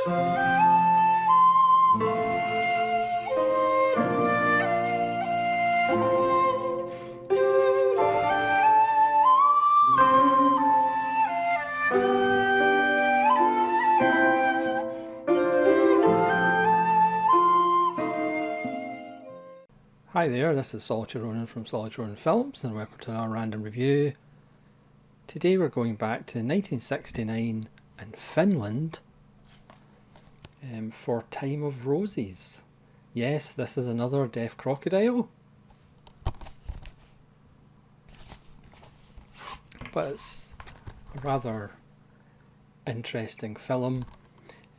Hi there, this is Solitary Ronin from Solitary Ronin Films, and welcome to our random review. Today we're going back to 1969 in Finland for Time of Roses. Yes, this is another deaf crocodile, but it's a rather interesting film,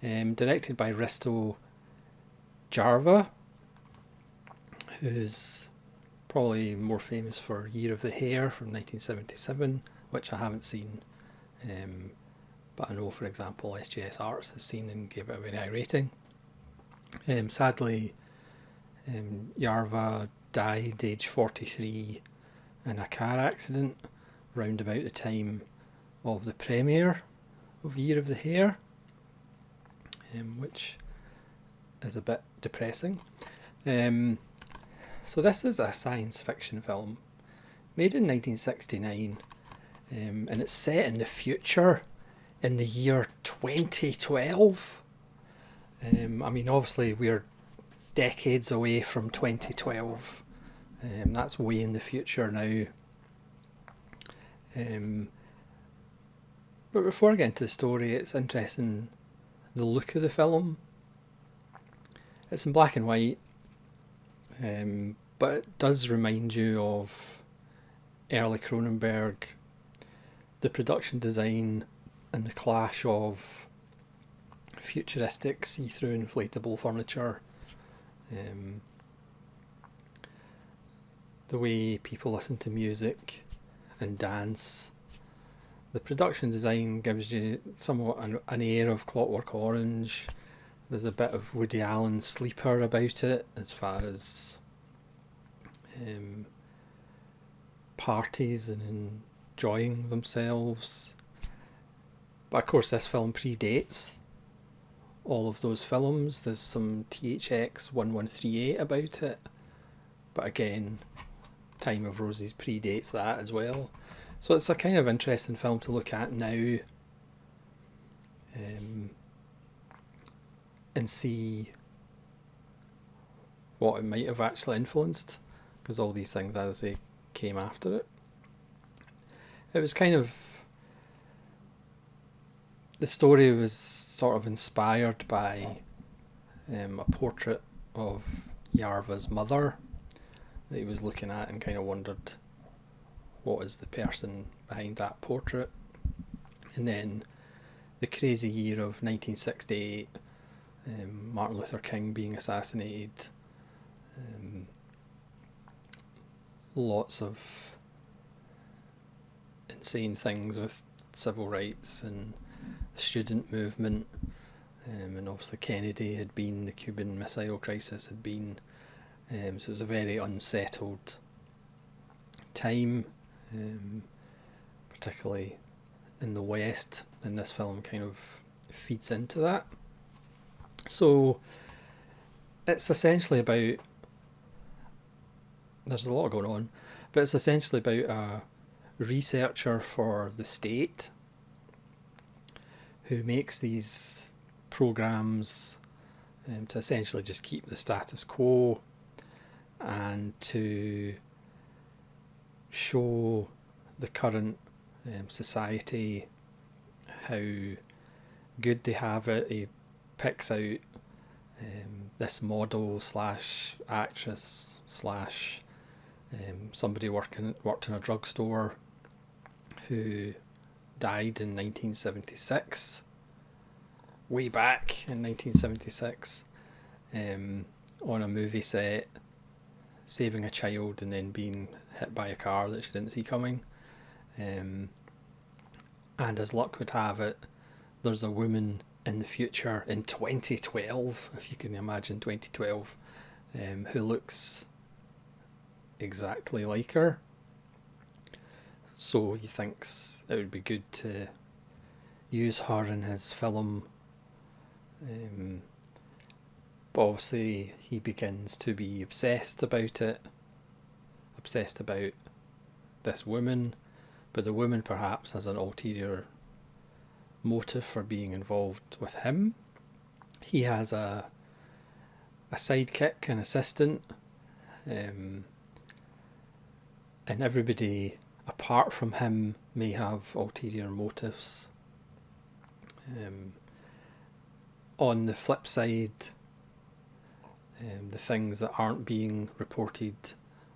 directed by Risto Jarva, who's probably more famous for Year of the Hare from 1977, which I haven't seen, but I know, for example, SGS Arts has seen and gave it a very high rating. Sadly, Jarva died age 43 in a car accident round about the time of the premiere of Year of the Hare, which is a bit depressing. So this is a science fiction film made in 1969, and it's set in the future in the year 2012. I mean, obviously we're decades away from 2012. That's way in the future now. But before I get into the story, it's interesting the look of the film. It's in black and white. But it does remind you of early Cronenberg, the production design and the clash of futuristic see-through inflatable furniture, the way people listen to music and dance. The production design gives you somewhat an air of Clockwork Orange. There's a bit of Woody Allen Sleeper about it as far as parties and enjoying themselves. But of course this film predates all of those films. There's some THX 1138 about it, but again, Time of Roses predates that as well. So it's a kind of interesting film to look at now, and see what it might have actually influenced, because all these things, as I say, came after it. It was kind of, the story was sort of inspired by a portrait of Jarva's mother that he was looking at, and kind of wondered what is the person behind that portrait. And then the crazy year of 1968, Martin Luther King being assassinated, lots of insane things with civil rights and the student movement, and obviously Kennedy had been, the Cuban Missile Crisis had been, so it was a very unsettled time, particularly in the West, and this film kind of feeds into that. So it's essentially about, there's a lot going on, but it's essentially about a researcher for the state who makes these programs to essentially just keep the status quo and to show the current society how good they have it. He picks out this model slash actress slash somebody worked in a drugstore who died in 1976, way back in 1976, on a movie set, saving a child and then being hit by a car that she didn't see coming. And as luck would have it, there's a woman in the future in 2012, if you can imagine 2012, who looks exactly like her. So he thinks it would be good to use her in his film But obviously he begins to be obsessed about it, obsessed about this woman, but the woman perhaps has an ulterior motive for being involved with him. He has a sidekick, an assistant, and everybody apart from him may have ulterior motives. On the flip side, the things that aren't being reported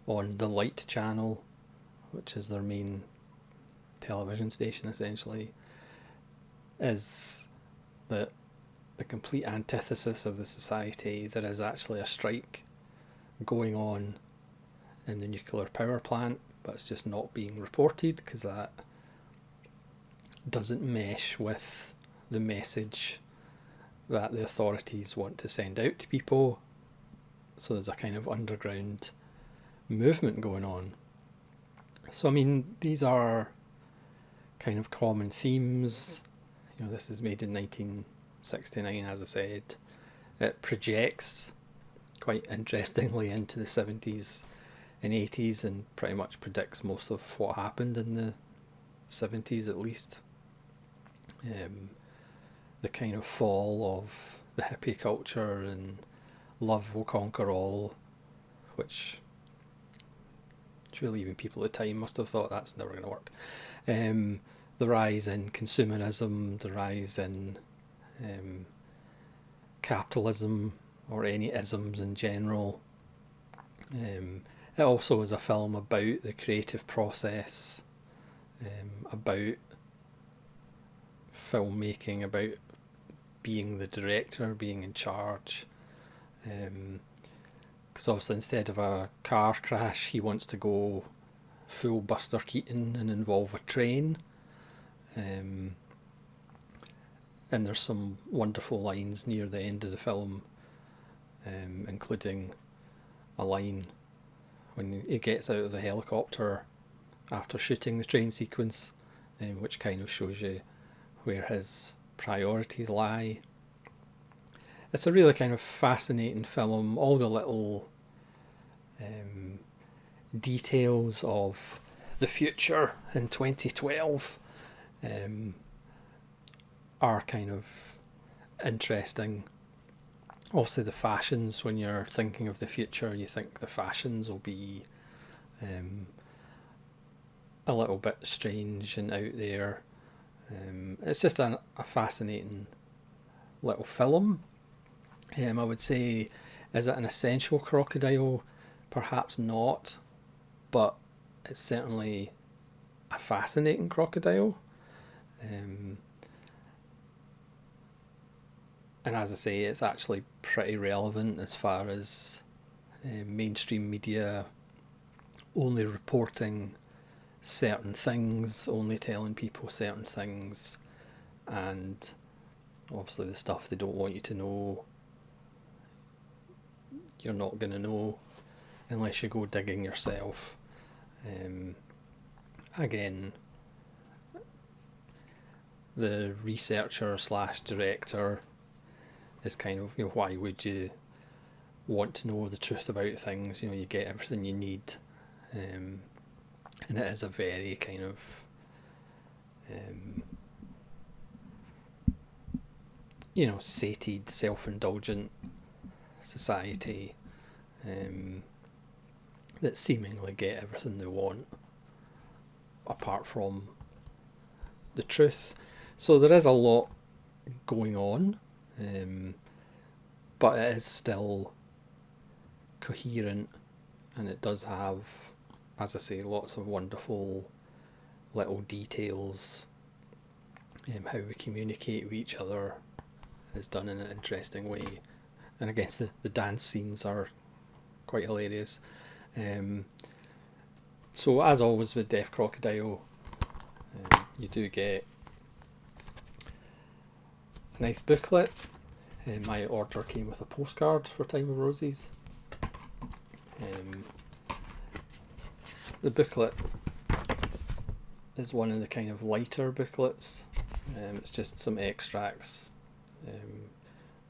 on the Light channel, which is their main television station essentially, is that the complete antithesis of the society. There is actually a strike going on in the nuclear power plant, but it's just not being reported because that doesn't mesh with the message that the authorities want to send out to people. So there's a kind of underground movement going on. So I mean, these are kind of common themes. You know, this is made in 1969, as I said. It projects quite interestingly into the 70s and 80s and pretty much predicts most of what happened in the 70s at least. The kind of fall of the hippie culture and love will conquer all, which surely even people at the time must have thought that's never going to work. The rise in consumerism, the rise in capitalism, or any isms in general. It also is a film about the creative process, about filmmaking, about being the director, being in charge. Because obviously instead of a car crash, he wants to go full Buster Keaton and involve a train. And there's some wonderful lines near the end of the film, including a line when he gets out of the helicopter after shooting the train sequence, which kind of shows you where his priorities lie. It's a really kind of fascinating film. All the little details of the future in 2012 are kind of interesting. Also the fashions, when you're thinking of the future, you think the fashions will be a little bit strange and out there. It's just a fascinating little film. I would say, is it an essential crocodile? Perhaps not, but it's certainly a fascinating crocodile. And as I say, it's actually pretty relevant as far as mainstream media only reporting certain things, only telling people certain things, and obviously the stuff they don't want you to know, you're not going to know unless you go digging yourself. Again, the researcher slash director is kind of, you know, why would you want to know the truth about things? You know, you get everything you need, and it is a very kind of sated, self-indulgent society that seemingly get everything they want apart from the truth. So there is a lot going on, but it is still coherent, and it does have, as I say, lots of wonderful little details. How we communicate with each other is done in an interesting way, and I guess the dance scenes are quite hilarious. So as always with Deaf Crocodile, you do get a nice booklet. My order came with a postcard for Time of Roses. The booklet is one of the kind of lighter booklets. It's just some extracts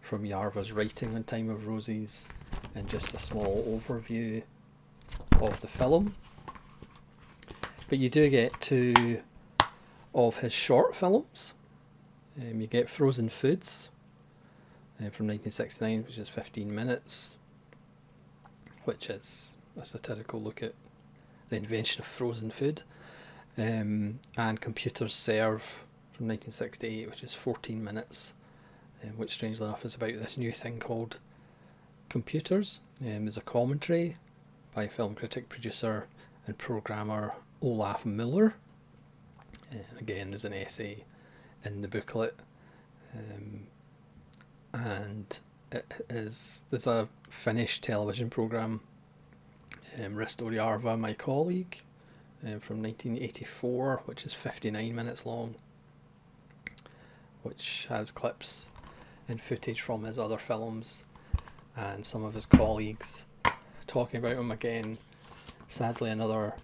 from Yarva's writing on Time of Roses and just a small overview of the film. But you do get 2 of his short films. You get Frozen Foods from 1969, which is 15 minutes, which is a satirical look at the invention of frozen food. And Computers Serve from 1968, which is 14 minutes, which strangely enough is about this new thing called computers. There's a commentary by film critic, producer and programmer Olaf Muller. Again, there's an essay in the booklet, and there's a Finnish television programme, Risto Yarva, My Colleague, from 1984, which is 59 minutes long, which has clips and footage from his other films and some of his colleagues talking about him. Again, sadly another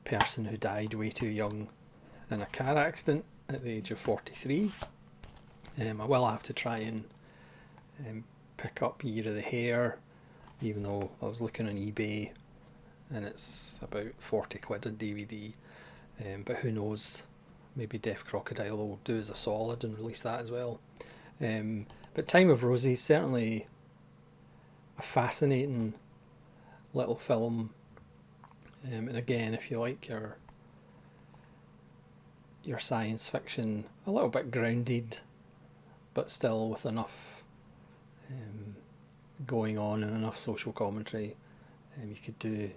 person who died way too young in a car accident at the age of 43. I will have to try and pick up Year of the Hare, even though I was looking on eBay and it's about 40 quid on DVD, but who knows, maybe Deaf Crocodile will do us a solid and release that as well. But Time of Roses, certainly a fascinating little film, and again, if you like your science fiction a little bit grounded but still with enough going on and enough social commentary, you could do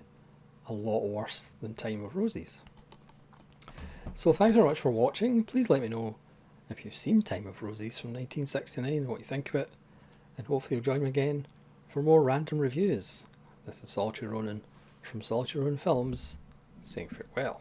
a lot worse than Time of Roses. So thanks very much for watching. Please let me know if you've seen Time of Roses from 1969 and what you think of it, and hopefully you'll join me again for more random reviews. This is Solitary Ronin from Solitary Ronin Films, saying farewell.